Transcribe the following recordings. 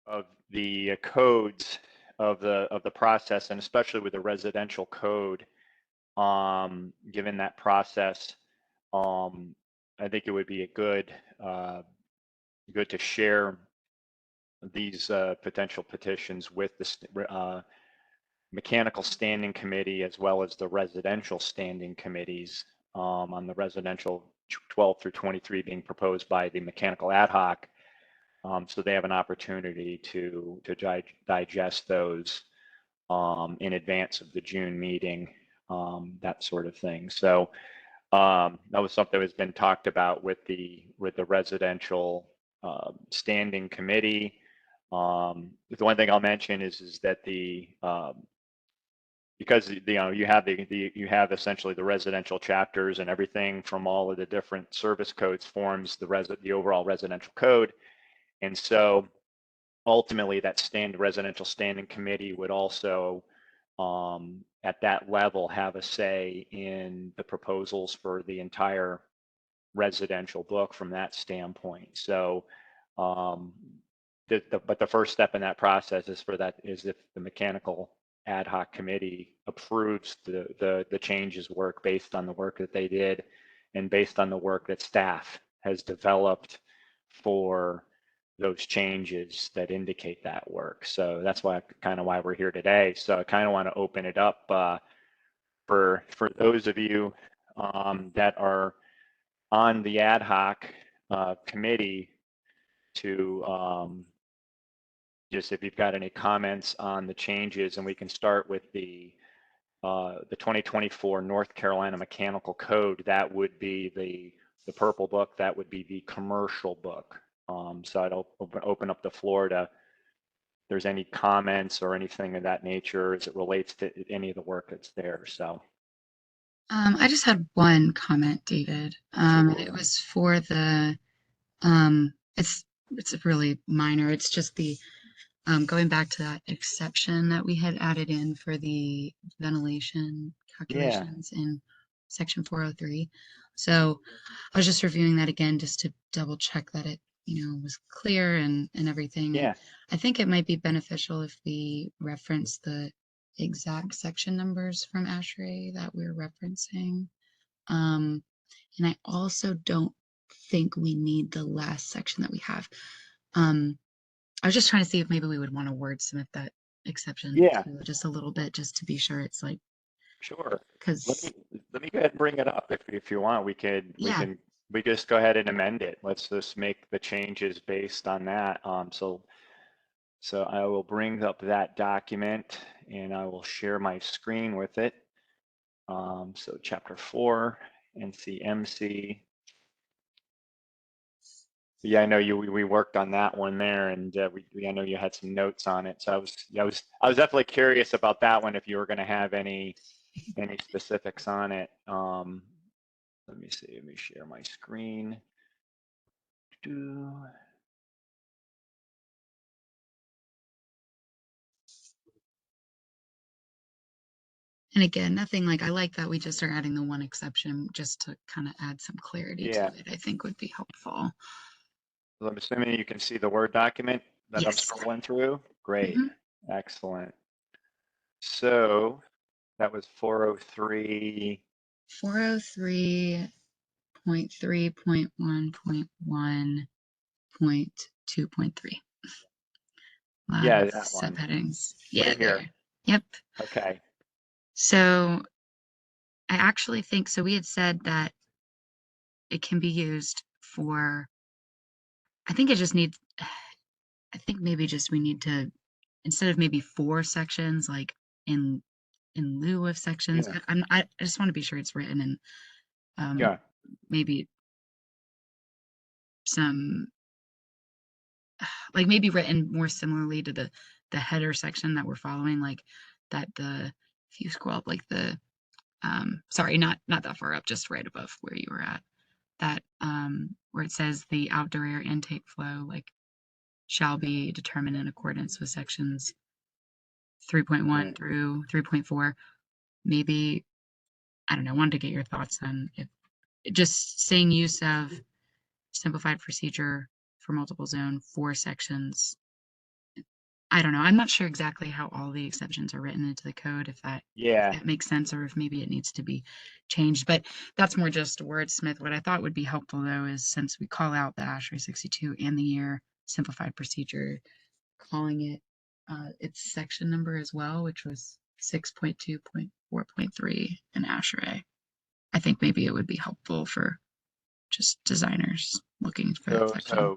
of the codes of the process, and especially with the residential code, given that process, I think it would be a good to share these potential petitions with the mechanical standing committee as well as the residential standing committees, on the residential 12 through 23 being proposed by the mechanical ad hoc, so they have an opportunity to digest those in advance of the June meeting, that sort of thing. So that was something that's been talked about with the residential standing committee. The one thing I'll mention is that because you have essentially the residential chapters, and everything from all of the different service codes forms the overall residential code, and so ultimately that residential standing committee would also at that level have a say in the proposals for the entire residential book from that standpoint. So but the first step in that process is if the mechanical ad hoc committee approves the changes work based on the work that they did and based on the work that staff has developed for those changes that indicate that work. So that's why we're here today. So I kind of want to open it up for those of you that are on the ad hoc committee to just if you've got any comments on the changes, and we can start with the 2024 North Carolina Mechanical Code. That would be the purple book. That would be the commercial book. So I'd open up the floor to if there's any comments or anything of that nature as it relates to any of the work that's there. So I just had one comment, David. Sure. It was for the it's really minor. It's just the going back to that exception that we had added in for the ventilation calculations in section 403. So I was just reviewing that again just to double check that it, was clear and everything. Yeah. I think it might be beneficial if we reference the exact section numbers from ASHRAE that we're referencing. And I also don't think we need the last section that we have. I was just trying to see if maybe we would want to wordsmith that exception just a little bit, just to be sure it's like. Sure. Because let me go ahead and bring it up if you want. We just go ahead and amend it. Let's just make the changes based on that. So I will bring up that document and I will share my screen with it. So chapter 4, NCMC. Yeah, I know we worked on that one there, and I know you had some notes on it. So I was definitely curious about that one, if you were going to have any specifics on it. Let me see. Let me share my screen. And again, nothing like, I like that we just are adding the one exception just to kind of add some clarity to it, I think would be helpful. So I'm assuming you can see the Word document that I'm scrolling through. Great. Excellent. So that was 403. 403.3.1.1.2.3. Yeah, that subheadings. Right here. Yep. Okay. So I actually think, so we had said that it can be used for, I think maybe just we need to, instead of maybe 4 sections, like in lieu of sections, I just want to be sure it's written in maybe some, like maybe written more similarly to the header section that we're following, like that if you scroll up, like the, sorry, not that far up, just right above where you were at, that where it says the outdoor air intake flow, like, shall be determined in accordance with sections 3.1 through 3.4. Maybe, I don't know, I wanted to get your thoughts on if just saying use of simplified procedure for multiple zone 4 sections I don't know. I'm not sure exactly how all the exceptions are written into the code, if Yeah, that makes sense, or if maybe it needs to be changed. But that's more just wordsmith. What I thought would be helpful though is since we call out the ASHRAE 62 and the year simplified procedure, calling it its section number as well, which was 6.2.4.3 in ASHRAE. I think maybe it would be helpful for just designers looking for that section.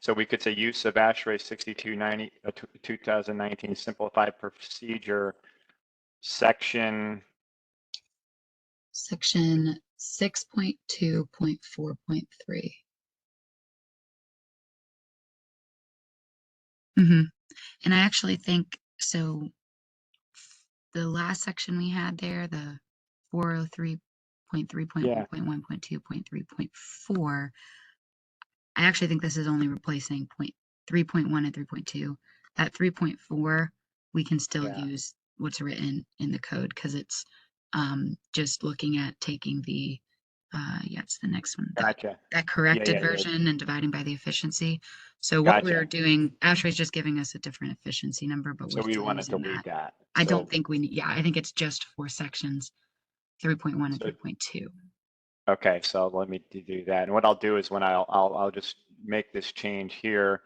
So we could say use of ASHRAE 6290, 2019 simplified procedure section. Section 6.2.4.3. Mm-hmm. And I actually think so. The last section we had there, the 403.3.1.1.2.3.4, I actually think this is only replacing 3.1 and 3.2. That 3.4, we can still Yeah. use what's written in the code because it's just looking at taking the, it's the next one, Gotcha. that corrected Yeah. version and dividing by the efficiency. So what we're Gotcha. doing, ASHRAE is just giving us a different efficiency number, but So we're we still want to using delete that. that. I So, don't think we need, I think it's just for sections 3.1 and So- 3.2. okay, so let me do that. And what I'll do is when I'll just make this change here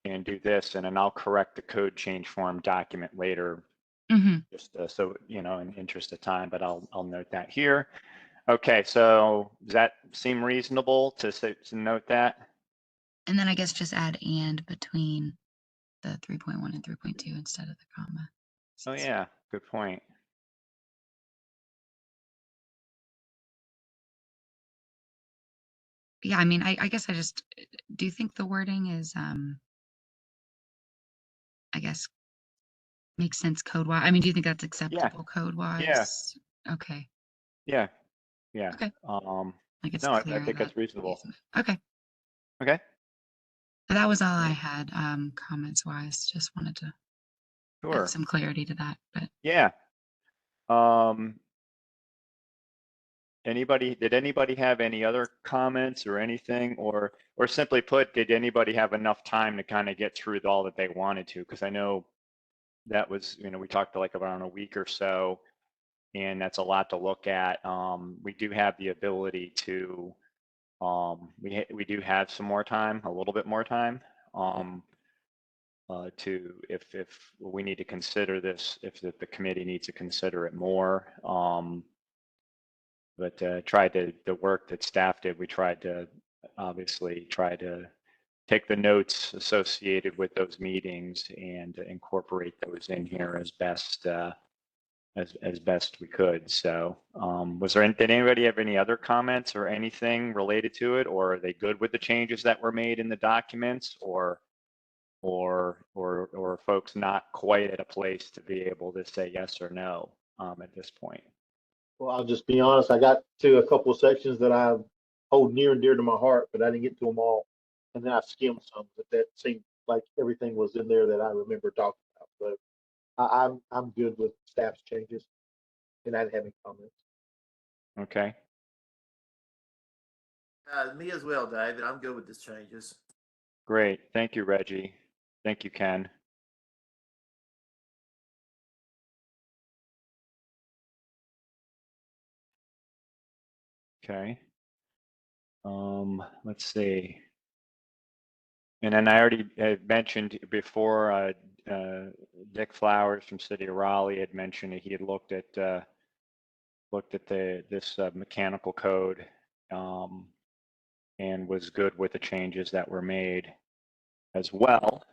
and do this, and then I'll correct the code change form document later, Mm-hmm. just so, in interest of time, but I'll note that here. Okay, so does that seem reasonable to note that? And then I guess just add and between the 3.1 and 3.2 instead of the comma. Oh yeah, good point. Yeah, I mean, I guess I just, do you think the wording is, I guess, makes sense code-wise? I mean, do you think that's acceptable code-wise? Okay. Yeah. Okay. Like it's No, I clear think that. that's reasonable. Okay. Okay. But that was all I had, comments-wise. Just wanted to add Sure. some clarity to that, but. Yeah. Did anybody have any other comments or anything, or simply put, did anybody have enough time to kind of get through all that they wanted to? Because I know that was, we talked like around a week or so, and that's a lot to look at. We do have the ability to, we do have some more time, a little bit more time, if we need to consider this, if the committee needs to consider it more. But the work that staff did, we tried to obviously take the notes associated with those meetings and incorporate those in here as best we could. So did anybody have any other comments or anything related to it, or are they good with the changes that were made in the documents, or folks not quite at a place to be able to say yes or no at this point? Well, I'll just be honest. I got to a couple of sections that I hold near and dear to my heart, but I didn't get to them all. And then I skimmed some, but that seemed like everything was in there that I remember talking about. So I'm good with staff's changes, and I didn't have any comments. Okay. Me as well, David. I'm good with these changes. Great. Thank you, Reggie. Thank you, Ken. Okay. Let's see. And then I already mentioned before, Dick Flowers from City of Raleigh had mentioned that he had looked at this mechanical code and was good with the changes that were made as well.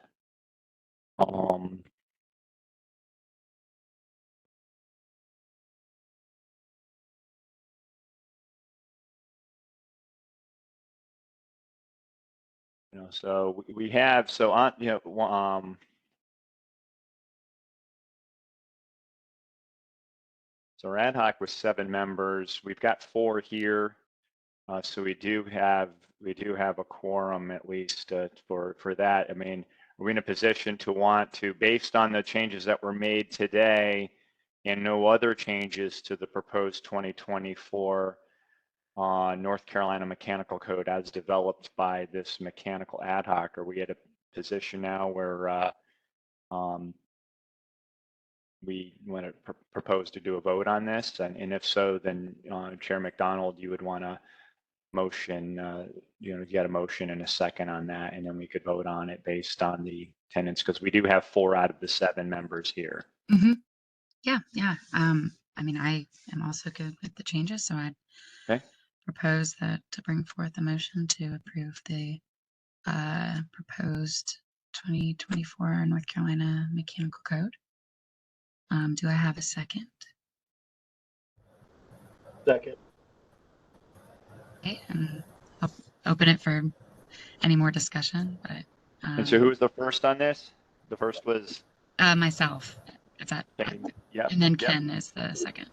So we have, so on, so our ad hoc was 7 members. We've got 4 here. So we do have a quorum at least for that. I mean, we're in a position to want to, based on the changes that were made today and no other changes to the proposed 2024 North Carolina Mechanical Code as developed by this mechanical ad hoc. Are we at a position now where we want to propose to do a vote on this, and if so, then Chair McDonald, you would want to motion, you get a motion and a second on that, and then we could vote on it based on the attendance, because we do have 4 out of the 7 members here. Yeah. I mean, I am also good with the changes, so I'd Okay. propose that to bring forth a motion to approve the proposed 2024 North Carolina Mechanical Code. Do I have a second? Second. Okay, and I'll open it for any more discussion, but And so who was the first on this? The first was myself. Is that Ken. Yep. and then Yep. Ken is the second.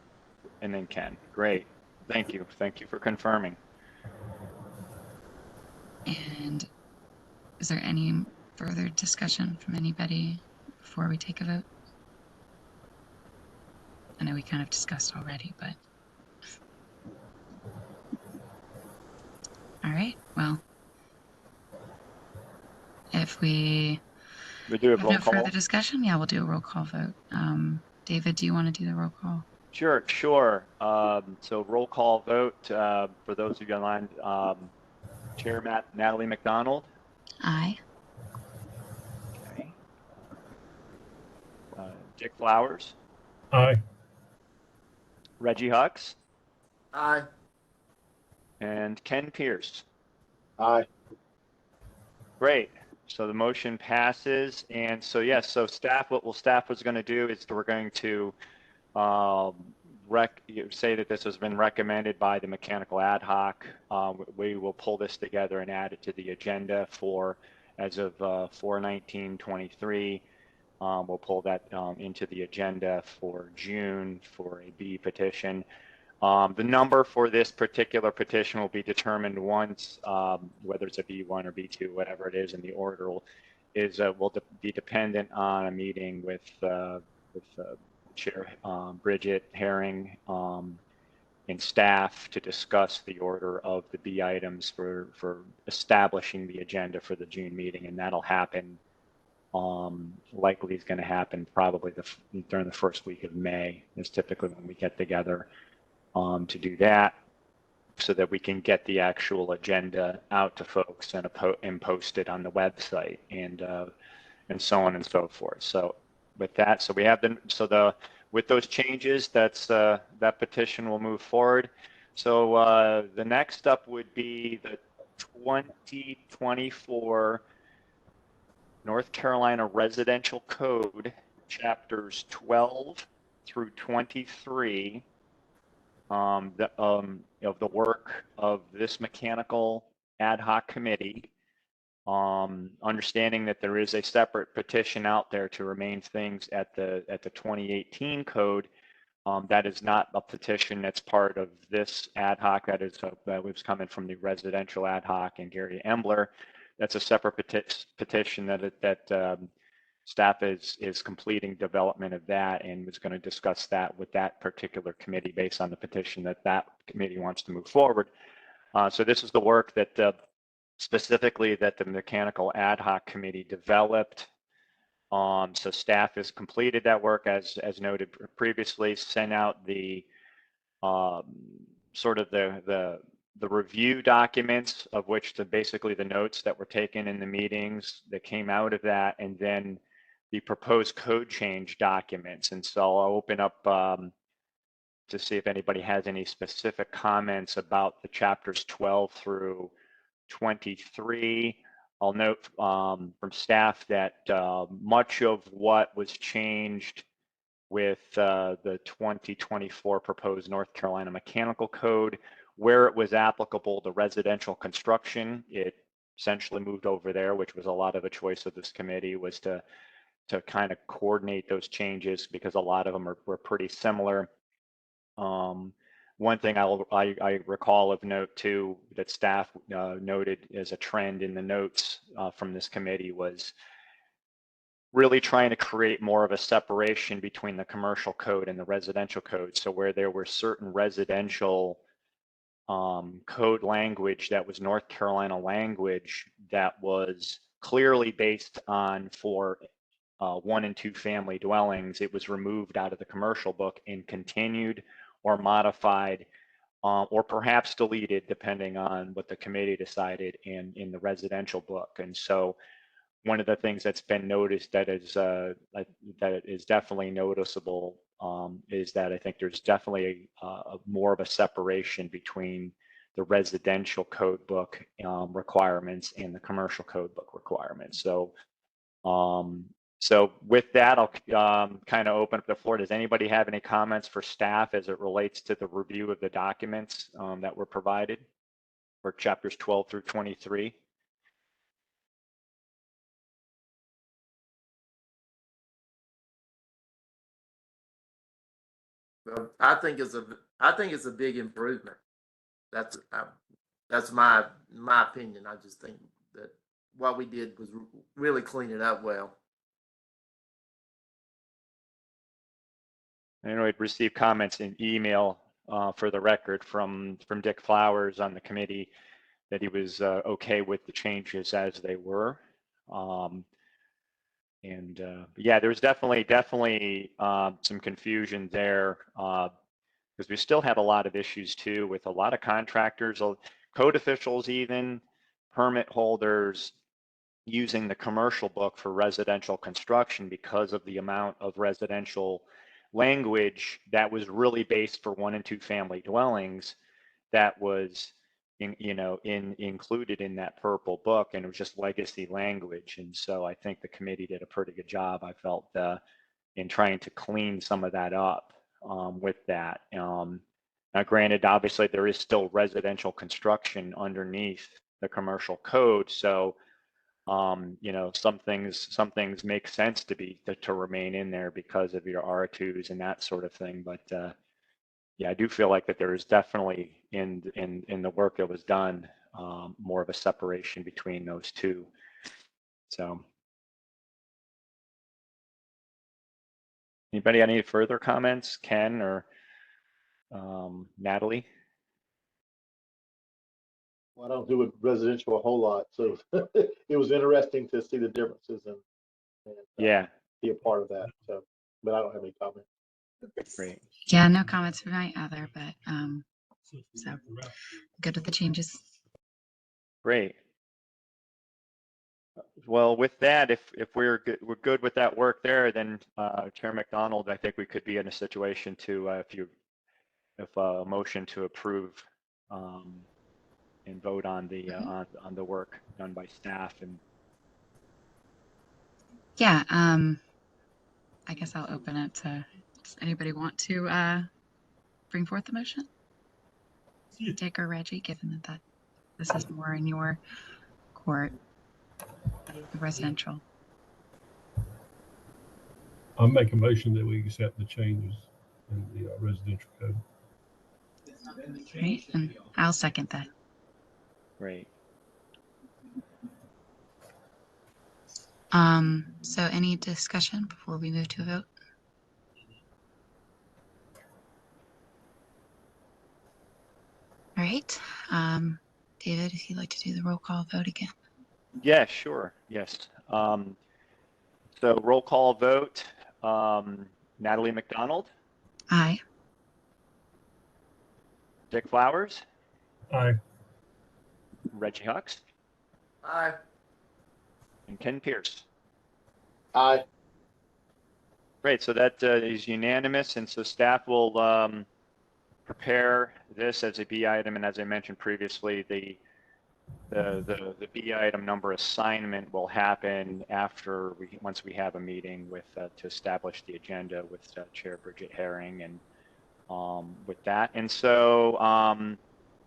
And then Ken. Great. Thank you. Thank you for confirming. And is there any further discussion from anybody before we take a vote? I know we kind of discussed already, but all right. Well, if we We do a have roll no call. further discussion, yeah, we'll do a roll call vote. David, do you want to do the roll call? Sure. So roll call vote for those of you online. Chair Natalie McDonald. Aye. Okay. Dick Flowers. Aye. Reggie Hucks. Aye. And Ken Pierce. Aye. Great. So the motion passes. And so, yes, so staff, what staff was going to do is we're going to say that this has been recommended by the mechanical ad hoc. We will pull this together and add it to the agenda for as of 4/19/23. We'll pull that into the agenda for June for a B petition. The number for this particular petition will be determined once, whether it's a B1 or B2, whatever it is, and the order will be dependent on a meeting with Chair Bridget Herring and staff to discuss the order of the B items for establishing the agenda for the June meeting, and that'll happen. Likely is going to happen probably during the first week of May is typically when we get together to do that, so that we can get the actual agenda out to folks and post it on the website and so on and so forth. So with that, so we have with those changes, that petition will move forward. So the next up would be the 2024 North Carolina Residential Code, chapters 12 through 23. Of the work of this mechanical ad hoc committee, understanding that there is a separate petition out there to remain things at the 2018 code. That is not a petition that's part of this ad hoc. That was coming from the residential ad hoc and Gary Embler. That's a separate petition that staff is completing development of that and was going to discuss that with that particular committee based on the petition that committee wants to move forward. So this is the work that specifically that the mechanical ad hoc committee developed. So staff has completed that work as noted previously, sent out the sort of the review documents, of which basically the notes that were taken in the meetings that came out of that, and then the proposed code change documents. And so I'll open up to see if anybody has any specific comments about the chapters 12 through 23. I'll note from staff that much of what was changed with the 2024 proposed North Carolina Mechanical Code, where it was applicable to residential construction, it essentially moved over there, which was a lot of a choice of this committee, was to kind of coordinate those changes because a lot of them were pretty similar. One thing I recall of note too that staff noted as a trend in the notes from this committee was really trying to create more of a separation between the commercial code and the residential code. So where there were certain residential code language that was North Carolina language that was clearly based on for 1 and 2 family dwellings, it was removed out of the commercial book and continued or modified or perhaps deleted, depending on what the committee decided in the residential book. And so one of the things that's been noticed that is definitely noticeable is that I think there's definitely more of a separation between the residential code book requirements and the commercial code book requirements. So with that, I'll kind of open up the floor. Does anybody have any comments for staff as it relates to the review of the documents that were provided for chapters 12 through 23? Well, I think it's a big improvement. That's my opinion. I just think that what we did was really clean it up well. I know we'd received comments in email for the record from Dick Flowers on the committee that he was okay with the changes as they were. Yeah, there's definitely some confusion there because we still have a lot of issues too with a lot of contractors, code officials, even permit holders using the commercial book for residential construction because of the amount of residential language that was really based for 1 and 2 family dwellings that was included in that purple book, and it was just legacy language. And so I think the committee did a pretty good job, I felt, in trying to clean some of that up with that. Now, granted, obviously there is still residential construction underneath the commercial code, so some things make sense to remain in there because of your R2s and that sort of thing. But yeah, I do feel like that there is definitely in the work that was done more of a separation between those two. So anybody got any further comments, Ken or Natalie? Well, I don't do with residential a whole lot, so it was interesting to see the differences and Yeah, be a part of that. So, but I don't have any comments. great. Yeah, no comments from my other, but so good with the changes. Great. Well, with that, if we're good with that work there, then Chair McDonald, I think we could be in a situation to if a motion to approve and vote on the on the work done by staff. And Yeah, I guess I'll open it to, does anybody want to bring forth the motion? Dick or Reggie, given that this is more in your court, the residential. I'll make a motion that we accept the changes in the residential code. Right, and I'll second that. great. So any discussion before we move to a vote? All right, David, if you'd like to do the roll call vote again. Yeah, sure. Yes. So roll call vote. Natalie McDonald, Aye. Dick Flowers, Aye. Reggie Hux, Aye. and Ken Pierce. Aye. Great. So that is unanimous, and so staff will prepare this as a B item, and as I mentioned previously, the B item number assignment will happen after once we have a meeting with to establish the agenda with Chair Bridget Herring and with that. And so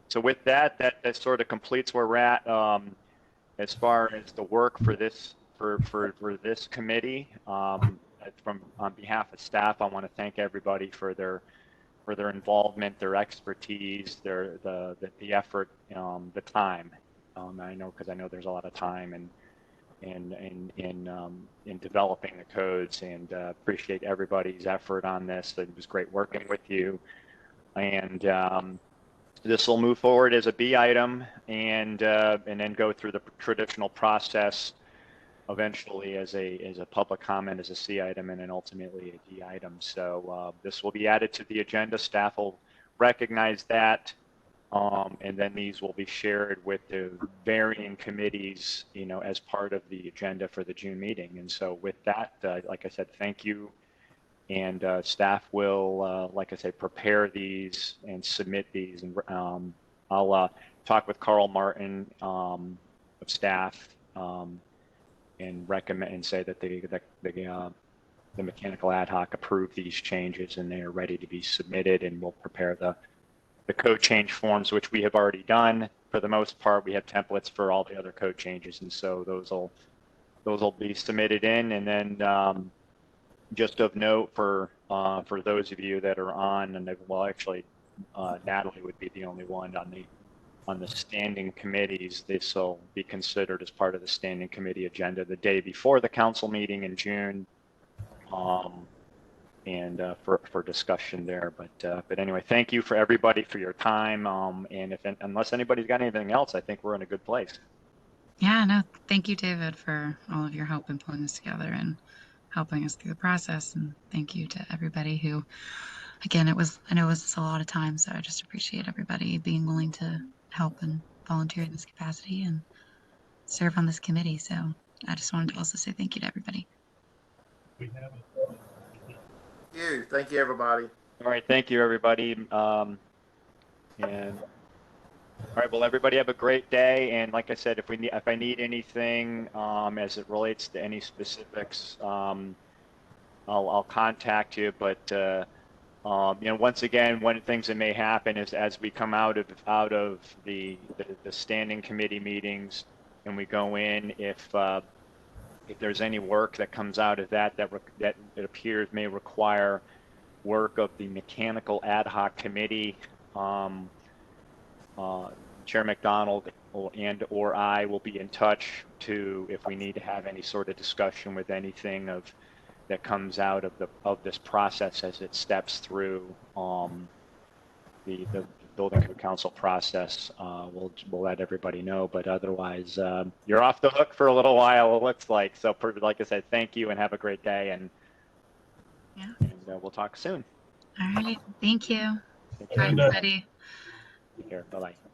so with that sort of completes where we're at as far as the work for this for this committee. From on behalf of staff, I want to thank everybody for their involvement, their expertise, the effort, the time. I know because I know there's a lot of time in developing the codes, and appreciate everybody's effort on this. It was great working with you, and this will move forward as a B item, and then go through the traditional process eventually as a public comment, as a C item, and then ultimately a D item. So this will be added to the agenda. Staff will recognize that. And then these will be shared with the varying committees, as part of the agenda for the June meeting. And so with that, like I said, thank you. And staff will, like I said, prepare these and submit these. And I'll talk with Carl Martin of staff and recommend and say that the mechanical ad hoc approve these changes and they are ready to be submitted, and we'll prepare the code change forms, which we have already done for the most part. We have templates for all the other code changes, and so those will be submitted in. And then just of note for those of you that are on, and well, actually, Natalie would be the only one on the standing committees. This will be considered as part of the standing committee agenda the day before the council meeting in June. And for discussion there, but anyway, thank you for everybody for your time. And unless anybody's got anything else, I think we're in a good place. Yeah, no, thank you, David, for all of your help in pulling this together and helping us through the process. And thank you to everybody who, again, I know it was a lot of time, so I just appreciate everybody being willing to help and volunteer in this capacity and serve on this committee. So I just wanted to also say thank you to everybody. We have it. Thank you, everybody. All right, thank you, everybody. And all right, well, everybody have a great day. And like I said, if I need anything as it relates to any specifics, I'll contact you. But once again, one of the things that may happen is as we come out of the standing committee meetings and we go in, if there's any work that comes out of that it appears may require work of the mechanical ad hoc committee, Chair McDonald or I will be in touch if we need to have any sort of discussion with anything that comes out of this process as it steps through the building code council process. We'll let everybody know, but otherwise you're off the hook for a little while, it looks like. So like I said, thank you and have a great day, and we'll talk soon. All right. Thank you. Take Bye, care. everybody. Take care. Bye-bye.